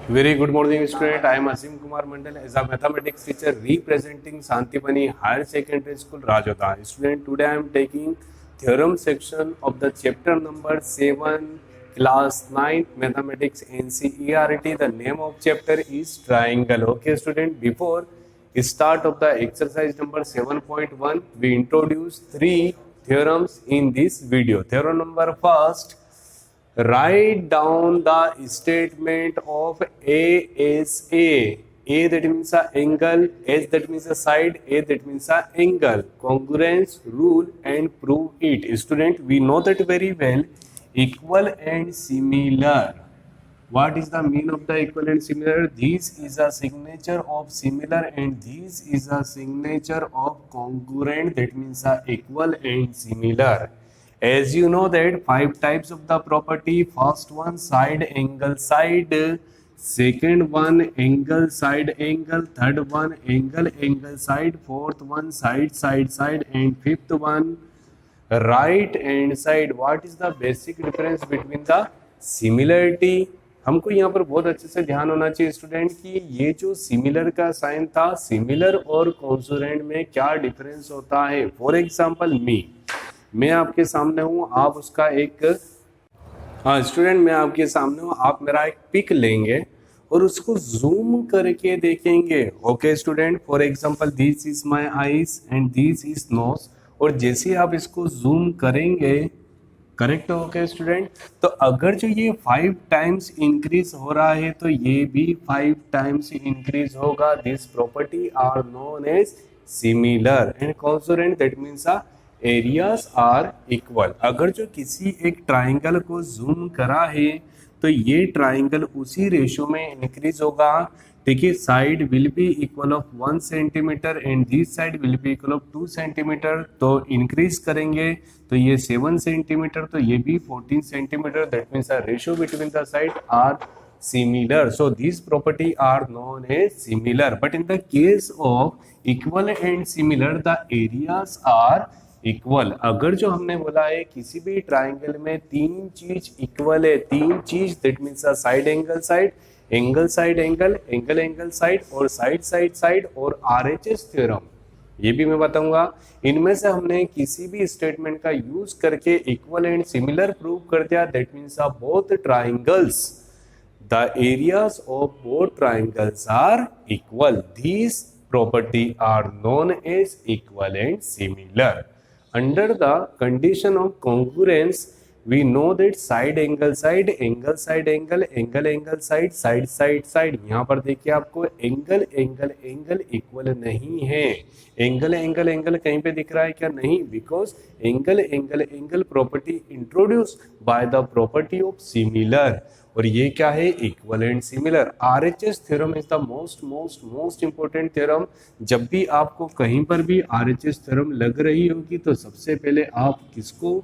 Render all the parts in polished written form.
Very good morning, student. I am Asim Kumar Mandal as a mathematics teacher representing Santipani Higher Secondary School, Rajodha. Student, today I am taking theorem section of the chapter number 7, class 9, mathematics NCERT. The name of chapter is triangle. Okay, student. Before start of the exercise number 7.1, we introduce three theorems in this video. Theorem number first. Write down the statement of A as A. A that means a angle, S that means a side, A that means a angle. Congruence rule and prove it. Student, we know that very well. Equal and similar. What is the mean of the equal and similar? This is a signature of similar and this is a signature of congruent. That means a equal and similar. As you know that 5 types of the property. First one side angle side. Second one angle side angle. Third one angle angle side. Fourth one side side side. And fifth one right hand side. What is the basic difference between the similarity? हमको यहाँ पर बहुत अच्छे से ध्यान होना चाहिए student कि ये जो सिमिलर का साइन था, सिमिलर और कॉन्सोनेंट में क्या डिफरेंस होता है. फॉर एग्जांपल मैं आपके सामने हूँ, आप उसका एक स्टूडेंट मैं आपके सामने हूँ, आप मेरा एक पिक लेंगे और उसको जूम करके देखेंगे. Okay student, for example this is my eyes and this is nose. और जैसे आप इसको जूम करेंगे, करेक्ट हो गया स्टूडेंट, तो अगर जो ये 5 टाइम्स इंक्रीज हो रहा है तो ये भी 5 टाइम्स इंक्रीज होगा. This property are known as similar and consonant. That means areas are equal. अगर जो किसी एक ट्राइंगल को जूम करा है तो ये ट्राइंगल उसी रेशियो में इंक्रीज होगा. देखिए, side will be equal of 1 centimetre and this side will be equal of 2 centimetre. तो इंक्रीज करेंगे तो ये 7 सेंटीमीटर, तो ये भी 14 centimetre. That means the ratio between the side are similar. So these property are known as similar. But in the case of equal and similar, the areas are equal. अगर जो हमने बोला है किसी भी ट्राइंगल में तीन चीज इक्वल है, तीन चीज, that means side angle side, angle side angle, angle angle side और साइड साइड साइड और आरएचएस थ्योरम, ये भी मैं बताऊंगा. इनमें से हमने किसी भी स्टेटमेंट का यूज करके इक्वल एंड सिमिलर प्रूव कर दिया. That means both triangles, the areas of both triangles are equal. These property are known as equal and similar. Under the condition of congruence, we know that side angle side, angle side angle, angle angle side, side side side. यहाँ पर देखिए आपको angle angle angle equal नहीं है. Angle angle angle कहीं पे दिख रहा है क्या? नहीं, because angle angle angle property introduce by the property of similar. और ये क्या है? Equal and similar. RHS theorem is the most important theorem. जब भी आपको कहीं पर भी आरएचएस थ्योरम लग रही होगी तो सबसे पहले आप किसको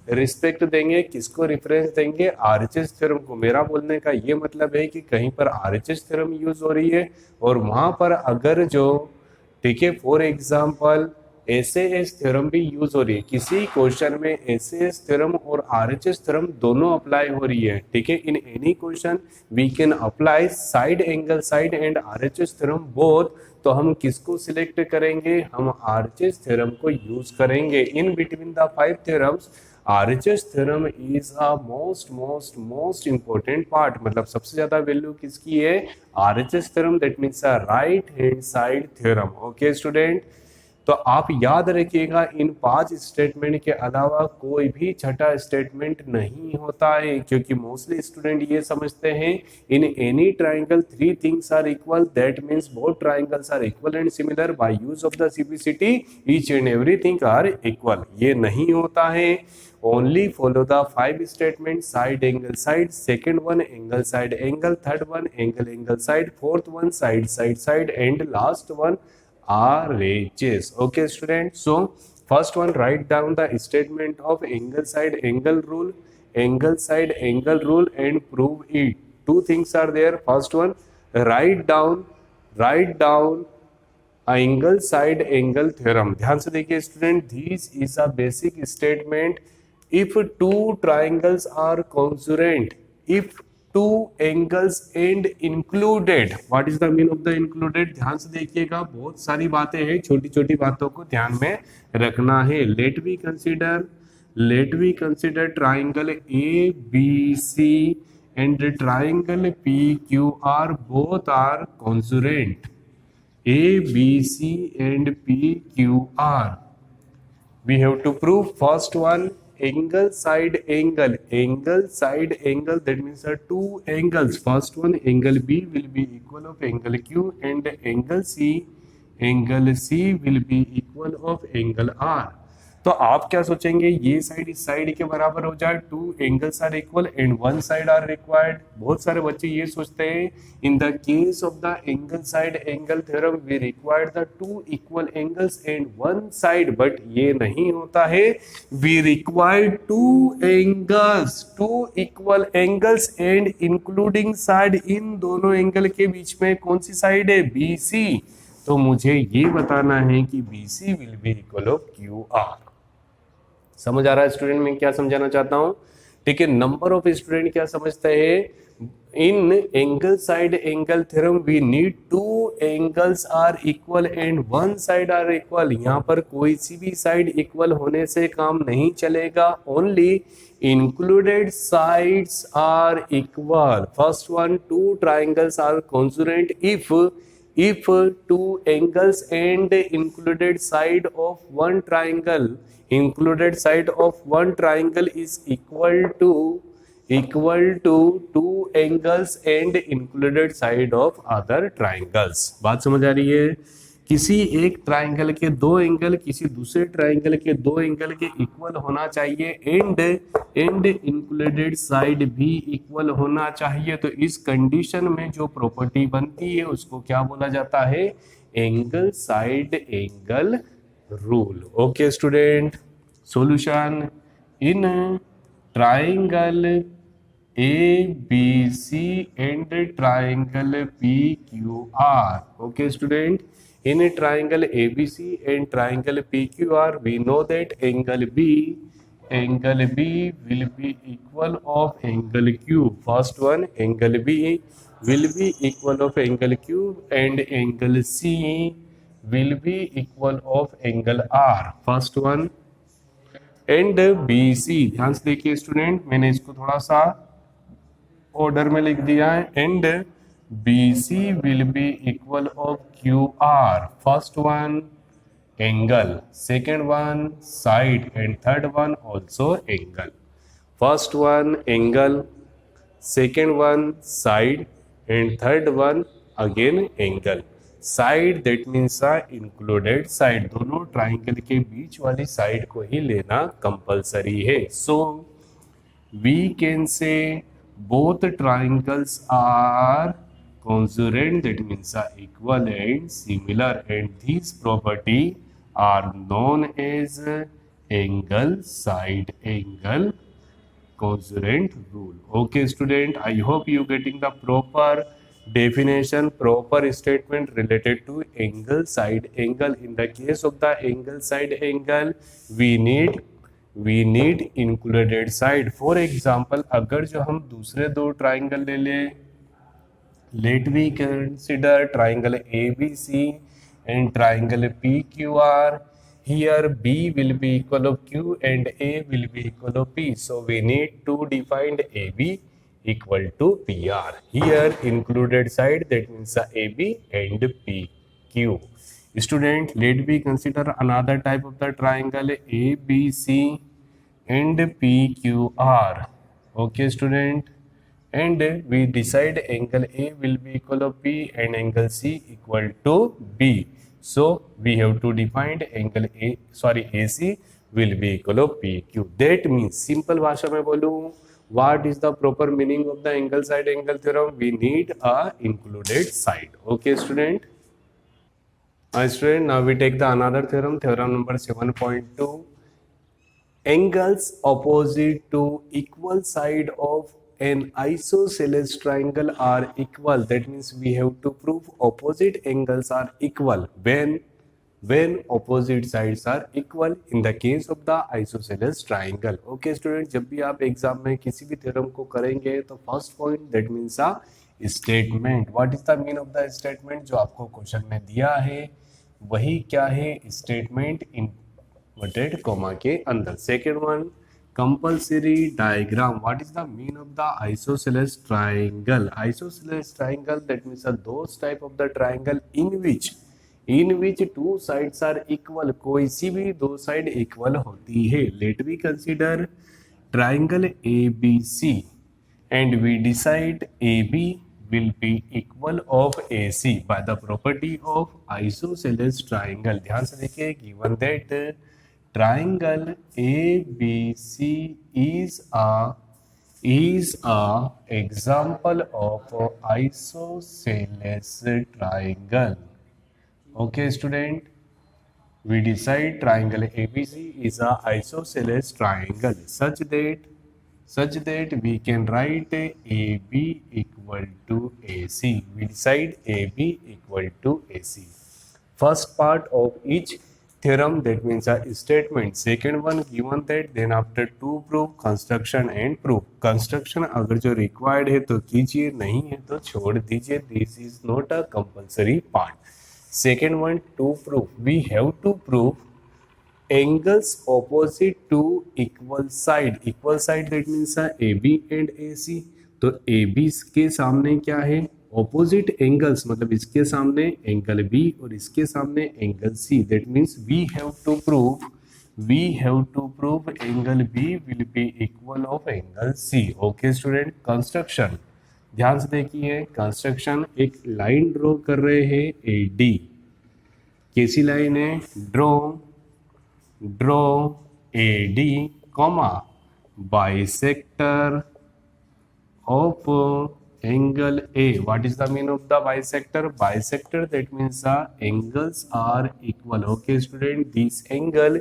रिस्पेक्ट देंगे, किसको रेफरेंस देंगे? आरएचएस थ्योरम को. मेरा बोलने का ये मतलब है कि कहीं पर आरएचएस थ्योरम यूज हो रही है और वहां पर अगर जो, ठीक है, फॉर एग्जांपल एसएएस थ्योरम भी यूज हो रही है, किसी क्वेश्चन में एसएएस थ्योरम और आरएचएस थ्योरम दोनों अप्लाई हो रही है, ठीक है, in any question we can apply side angle side and RHS theorem both. तो हम किसको सिलेक्ट करेंगे? हम आरएचएस थ्योरम को यूज करेंगे. In between the 5 theorems RHS theorem is a most important part. मतलब सबसे ज्यादा वैल्यू किसकी है? RHS theorem. That means right hand side theorem. Okay student, तो आप याद रखिएगा इन 5 स्टेटमेंट के अलावा कोई भी छठा स्टेटमेंट नहीं होता है, क्योंकि मोस्टली स्टूडेंट ये समझते हैं in any triangle 3 things are equal. That means both triangles are equal and similar. By use of the CPCT each and everything are equal. ये नहीं होता है. Only follow the 5 statements: side angle side, second one angle side angle, third one angle angle side, fourth one side side side, and last one RHS. Okay student, so first one, write down the statement of angle side angle rule, angle side angle rule and prove it. Two things are there. First one, write down angle side angle theorem. ध्यान से देखिए student, this is a basic statement. If two triangles are congruent, if to angles and included. What is the mean of the included? ध्यान से देखिएगा, बहुत सारी बातें हैं, छोटी छोटी बातों को ध्यान में रखना है. Let we consider triangle A B C and triangle P Q R both are consonant. A, B, C and P, Q, R. We have to prove first one, angle side angle. Angle side angle, that means there are two angles. First one, angle B will be equal of angle Q, and angle C will be equal of angle R. तो आप क्या सोचेंगे, ये side इस side के बराबर हो जाए, two angles are equal and one side are required. बहुत सारे बच्चे ये सोचते हैं, in the case of the angle side angle theorem we required the two equal angles and one side, but ये नहीं होता है. We require two equal angles and including side. इन दोनों एंगल के बीच में कौन सी साइड है? B C. तो मुझे ये बताना है कि B C will be equal of Q R. समझ आ रहा है स्टूडेंट मैं क्या समझाना चाहता हूं? ठीक है. नंबर ऑफ स्टूडेंट क्या समझते हैं, in angle side angle theorem we need two angles are equal and one side are equal. यहाँ पर कोई सी भी साइड इक्वल होने से काम नहीं चलेगा. Only included sides are equal. First one, two triangles are congruent if two angles and included side of one triangle is equal to two angles and included side of other triangles. बात समझ आ रही है? किसी एक triangle के दो angle किसी दूसरे ट्राइंगल के दो एंगल के इक्वल होना चाहिए एंड इंक्लूडेड साइड भी इक्वल होना चाहिए. तो इस कंडीशन में जो प्रॉपर्टी बनती है उसको क्या बोला जाता है? Angle side angle rule. Okay student. Solution, in triangle A B C and triangle P Q R. Okay student. In a triangle ABC and triangle PQR, we know that angle B will be equal of angle Q. First one, angle B will be equal of angle Q and angle C will be equal of angle R. First one and BC. ध्यान से देखिए student, मैंने इसको थोड़ा सा order में लिख दिया है. And BC will be equal of QR. First one angle, second one side and third one also angle. First one angle, second one side and third one again angle. Side that means included side. दोनों triangle के बीच वाली side को ही लेना compulsory है. So we can say both triangles are congruent, that means equal and similar, and these property are known as angle side angle congruent rule. Okay student, I hope you getting the proper definition, proper statement related to angle side angle. In the case of the angle side angle we need included side. For example, अगर जो हम दूसरे दो triangle ले लें, let we consider triangle ABC and triangle PQR. Here B will be equal of Q and A will be equal of P. So we need to define AB equal to PR. Here included side, that means AB and PQ. Student, let me consider another type of the triangle ABC and PQR. Okay student. And we decide angle A will be equal of P and angle C equal to B. So we have to define angle AC will be equal of PQ. That means simple भाषा में बोलूँ, what is the proper meaning of the angle side angle theorem? We need a included side. Okay student. Student, now we take the another theorem, theorem number 7.2. Angles opposite to equal side of an isosceles triangle are equal. That means we have to prove opposite angles are equal when when opposite sides are equal in the case of the isosceles triangle. Okay student, जब भी आप exam में किसी भी theorem को करेंगे तो first point that means a statement. What is the mean of the statement? जो आपको क्वेश्चन में दिया है वही क्या है, स्टेटमेंट इन्वर्टेड कॉमा के अंदर. Second one, compulsory diagram. What is the mean of the isosceles triangle? Isosceles triangle, that means those type of the triangle in which two sides are equal. कोई सी भी दो साइड इक्वल होती है. Let we consider triangle ABC and we decide AB will be equal of AC by the property of isosceles triangle. ध्यान से देखिए, given that triangle ABC is a example of isosceles triangle. Okay student, we decide triangle ABC is a isosceles triangle such that we can write AB equal to AC. We decide AB equal to AC. First part of each theorem, that means a statement. Second one, given that, then after to prove, construction and proof. Construction अगर जो required है तो कीजिए, नहीं है तो छोड़ दीजिए. This is not a compulsory part. Second one, to prove. We have to prove angles opposite to equal side. Equal side that means AB and AC. तो AB के सामने क्या है? ऑपोजिट एंगल्स, मतलब इसके सामने एंगल बी और इसके सामने angle C. That means we have to prove angle B will be equal of angle C. Okay student, construction ध्यान से देखिए. कंस्ट्रक्शन, एक लाइन ड्रॉ कर रहे हैं ए डी. कैसी लाइन है? Draw A D comma bisector of angle A. What is the mean of the bisector? Bisector, that means the angles are equal. Okay student, this angle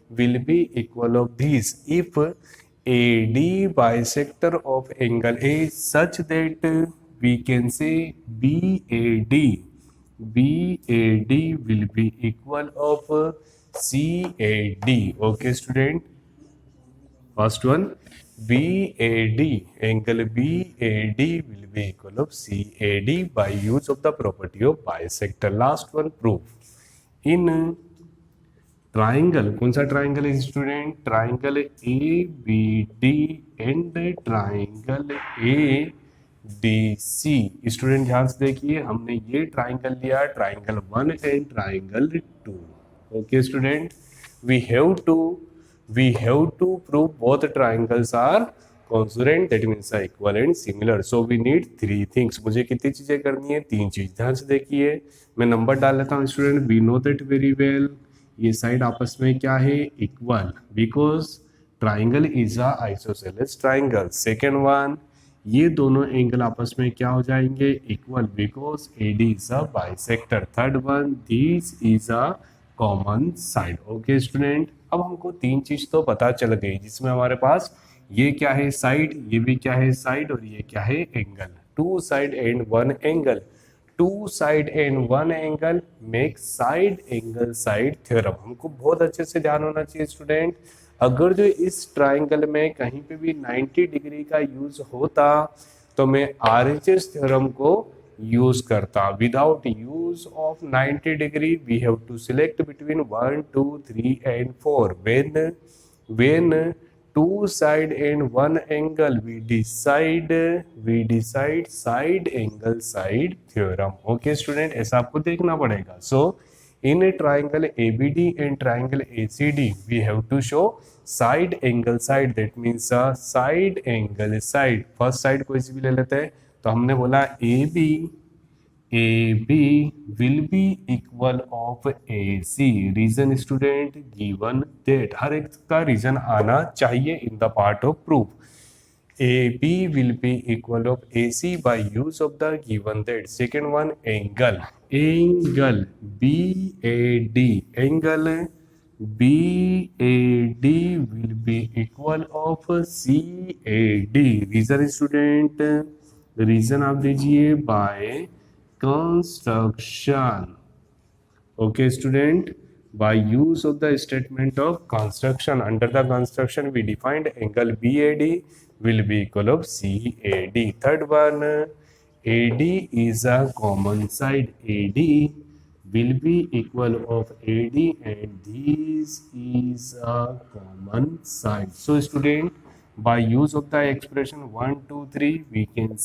will be equal of this if AD bisector of angle A such that we can say BAD will be equal of CAD. Okay student, first one, BAD, angle BAD will be equal of CAD by use of the property of bisector. Last one, proof. In triangle, कौन सा triangle है student? Triangle ABD and triangle ADC. Student ध्यान से देखिए, हमने ये triangle लिया, triangle 1 and triangle 2. Okay student, we have to prove both triangles are congruent, that means equal and similar. So we need three things. मुझे कितनी चीजें करनी है? 3 चीज. ध्यान से देखिए, मैं नंबर डाल लेता हूँ student. We know that very well, ये साइड आपस में क्या है? Equal, because triangle is a isosceles triangle. Second one, ये दोनों एंगल आपस में क्या हो जाएंगे? Equal, because AD is a bisector. Third one, this is a common side. Okay student, अब हमको 3 चीज तो पता चल गई, जिसमें हमारे पास ये क्या है? साइड, ये भी क्या है? साइड, और ये क्या है? Angle. 2 side and 1 angle. 2 side and 1 angle make side angle side theorem. हमको बहुत अच्छे से ध्यान होना चाहिए स्टूडेंट. अगर जो इस ट्राइंगल में कहीं पे भी 90 डिग्री का यूज होता तो मैं RHS थ्योरम को यूज करता. Without use of 90 degree we have to select between 1, 2, 3 and 4. when 2 side and 1 angle we decide side angle side theorem. Okay student, ऐसा आपको देखना पड़ेगा. So in a triangle ABD and triangle ACD we have to show side angle side, that means side angle side. First side कोई सी भी ले लेते हैं, तो हमने बोला AB will be equal of AC. Reason student, given that. हर एक का रीजन आना चाहिए in the part of proof. AB will be equal of AC by use of the given that. Second one, angle BAD. Angle BAD will be equal of CAD. Reason student, reason आप दीजिए by construction. Okay student, by use of the statement of construction. Under the construction we defined angle BAD will be equal of CAD. Third one, AD is a common side. AD will be equal of AD and this is a common side. So student, by use of the expression 1 2 3 we can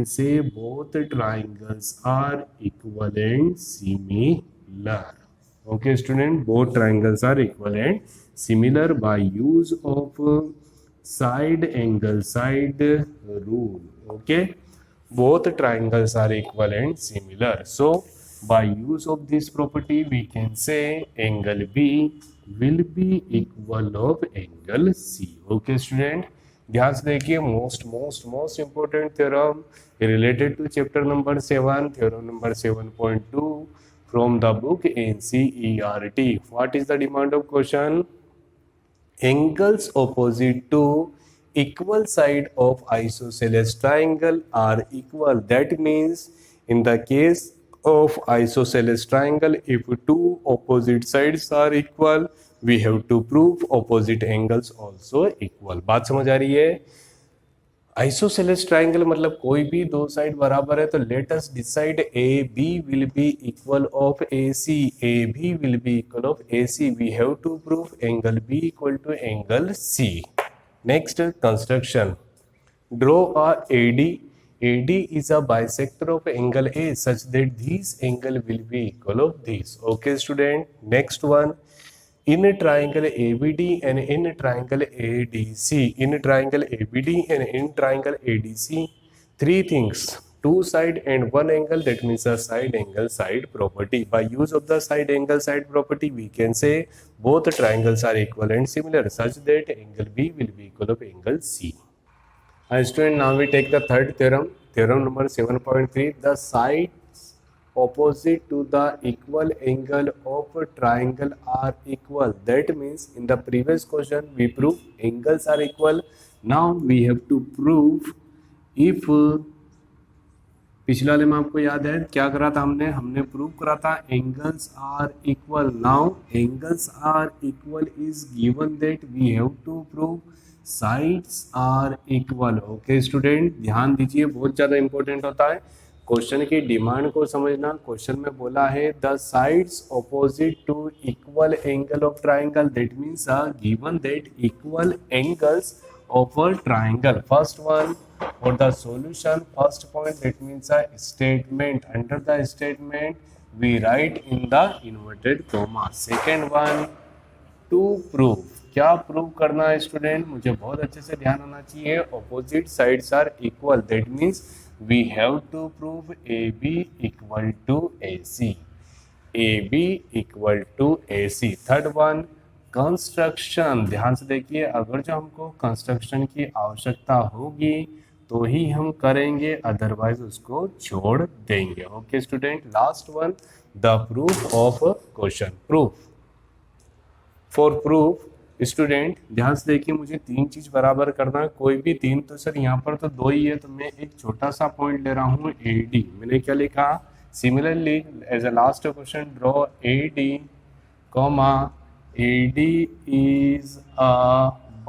say both triangles are equal and similar. Okay student, both triangles are equal and similar by use of side angle side rule. Okay, both triangles are equal and similar. So by use of this property we can say angle B will be equal of angle C. Okay student, ध्यान से देखिए most important theorem related to chapter number 7, theorem number 7.2 from the book NCERT. What is the demand of question? Angles opposite to equal side of isosceles triangle are equal. That means in the case of isosceles triangle, if two opposite sides are equal, we have to prove opposite angles also equal. बात समझ आ रही है? Isosceles triangle मतलब कोई भी दो side बराबर है, तो let us decide A B will be equal of A C. A B will be equal of A C. We have to prove angle B equal to angle C. Next, construction. Draw a AD. AD is a bisector of angle A such that this angle will be equal of this. Okay student, next one. In a triangle ABD and in a triangle ADC, in a triangle ABD and in triangle ADC, three things: two side and one angle, that means a side angle side property. By use of the side angle side property we can say both triangles are equal and similar such that angle B will be equal of angle C. Student, now we take the third theorem, theorem number 7.3. The sides opposite to the equal angle of a triangle are equal. That means in the previous question we proved angles are equal. Now we have to prove if पिछले वाले में आपको याद है क्या करा था हमने प्रूव करा था angles are equal. Now angles are equal is given that we have to prove sides are equal. Okay student, ध्यान दीजिए, बहुत ज़्यादा इंपॉर्टेंट होता है क्वेश्चन की डिमांड को समझना. क्वेश्चन में बोला है the sides opposite to equal angle of triangle. That means given that equal angles of a triangle. First one, for the solution, first point, that means a statement. Under the statement we write in the inverted comma. Second one, to prove. क्या prove करना है student? मुझे बहुत अच्छे से ध्यान होना चाहिए. Opposite sides are equal. That means we have to prove A B equal to A C. A B equal to A C. Third one, construction. ध्यान से देखिए, अगर जो हमको कंस्ट्रक्शन की आवश्यकता होगी तो ही हम करेंगे, अदरवाइज उसको छोड़ देंगे. Okay student, last one, the proof of question. Proof. For proof student ध्यान से देखिए, मुझे तीन चीज बराबर करना. कोई भी तीन, तो सर यहाँ पर तो दो ही है, तो मैं एक छोटा सा पॉइंट ले रहा हूँ ए डी. मैंने क्या लिखा? Similarly as a last question, draw A D comma AD is a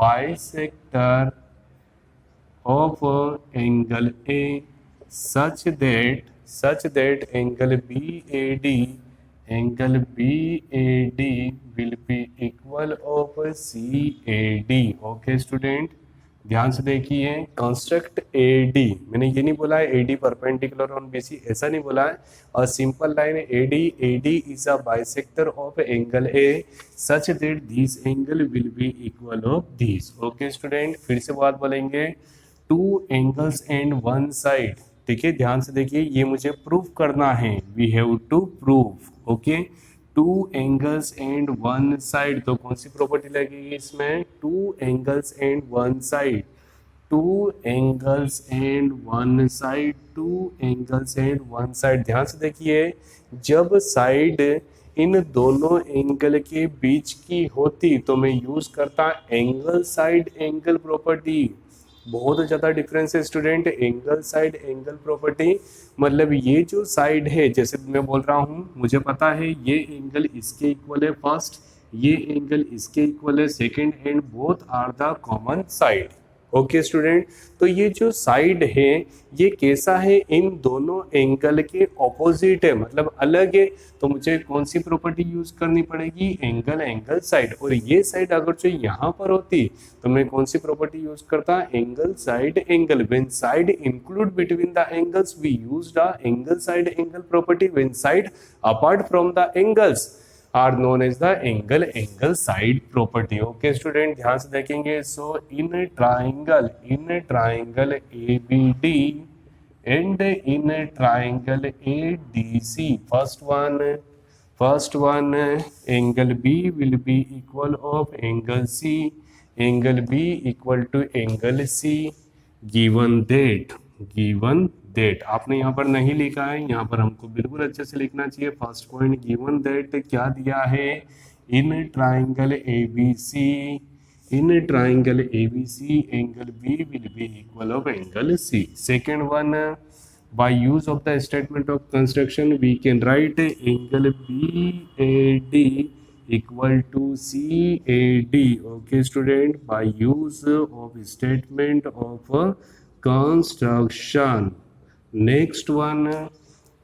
bisector of angle A such that angle BAD will be equal of CAD. Okay student, ध्यान से देखिए, कंस्ट्रक्ट AD. मैंने ये नहीं बोला है AD परपेंडिकुलर ऑन BC, ऐसा नहीं बोला है. और simple line AD is a bisector of angle A such that this angle will be equal of this. Okay student, फिर से बात बोलेंगे. To angles and one side. ठीक है, ध्यान से देखिए, ये मुझे प्रूफ करना है. We have to prove. Okay, two angles and one side. तो कौन सी प्रॉपर्टी लगेगी इसमें? Two angles and one side. Two angles and one side. Two angles and one side. ध्यान से देखिए, जब साइड इन दोनों एंगल के बीच की होती तो मैं यूज करता एंगल साइड एंगल प्रॉपर्टी. बहुत ज़्यादा डिफरेंस है student. Angle side angle property मतलब ये जो साइड है, जैसे मैं बोल रहा हूँ मुझे पता है ये एंगल इसके इक्वल है फर्स्ट, ये एंगल इसके इक्वल है second, and both are the common side. Okay student, तो ये जो साइड है ये कैसा है, इन दोनों एंगल के ऑपोजिट है, मतलब अलग है। तो मुझे कौन सी प्रॉपर्टी यूज करनी पड़ेगी, एंगल एंगल साइड। और ये साइड अगर जो यहाँ पर होती तो मैं कौन सी प्रॉपर्टी यूज करता, angle side angle. When side include between the angles we use the angle side angle property. When side apart from the angles are known as the angle angle side property. Okay student, ध्यान से देखेंगे। So in triangle A B D and in triangle A D C, first one angle B will be equal of angle C, angle B equal to angle C, given that आपने यहाँ पर नहीं लिखा है, यहाँ पर हमको बिल्कुल अच्छे से लिखना चाहिए। फर्स्ट पॉइंट गिवन दैट क्या दिया है, in triangle A B C angle B will be equal of angle C. Second one, by use of the statement of construction we can write angle BAD equal to CAD. Okay student, by use of statement of construction. Next one,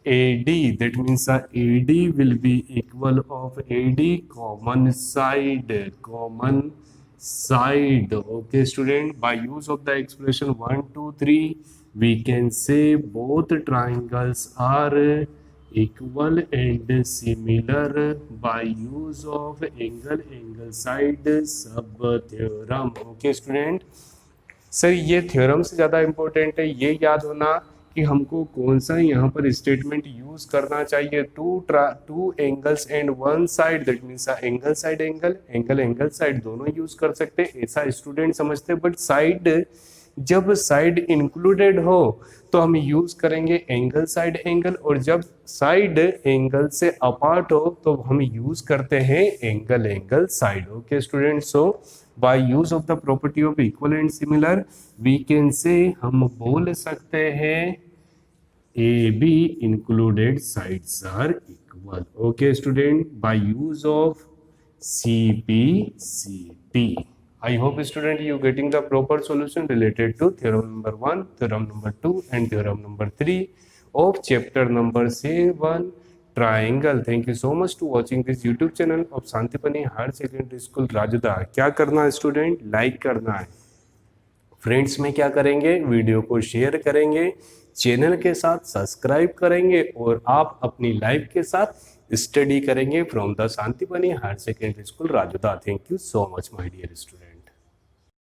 AD, that means AD will be equal of AD common side. Okay student, by use of the expression 1 2 3 we can say both triangles are equal and similar by use of angle side sub theorem. Okay student, sir ये theorem से ज़्यादा important है ये याद होना कि हमको कौन सा यहाँ पर स्टेटमेंट यूज करना चाहिए। To angles and one side, that means angle side angle side दोनों यूज कर सकते हैं, ऐसा स्टूडेंट समझते हैं। बट साइड, जब साइड इंक्लूडेड हो तो हम यूज करेंगे एंगल साइड एंगल, और जब साइड एंगल से अपार्ट हो तो हम यूज करते हैं angle side. Okay student, so by use of the property of equal and similar we can say, हम बोल सकते हैं A B included sides are equal. Okay student, by use of CPCT. I hope student you getting the proper solution related to theorem number 1, theorem number 2 and theorem number 3 of chapter number 7 triangle. Thank you so much to watching this YouTube channel of Santipani Higher Secondary School Rajda. क्या करना है student, like करना है, friends में क्या करेंगे, video को share करेंगे, चैनल के साथ सब्सक्राइब करेंगे और आप अपनी लाइफ के साथ स्टडी करेंगे from the Shantipani higher secondary school Rajoda. Thank you so much my dear student.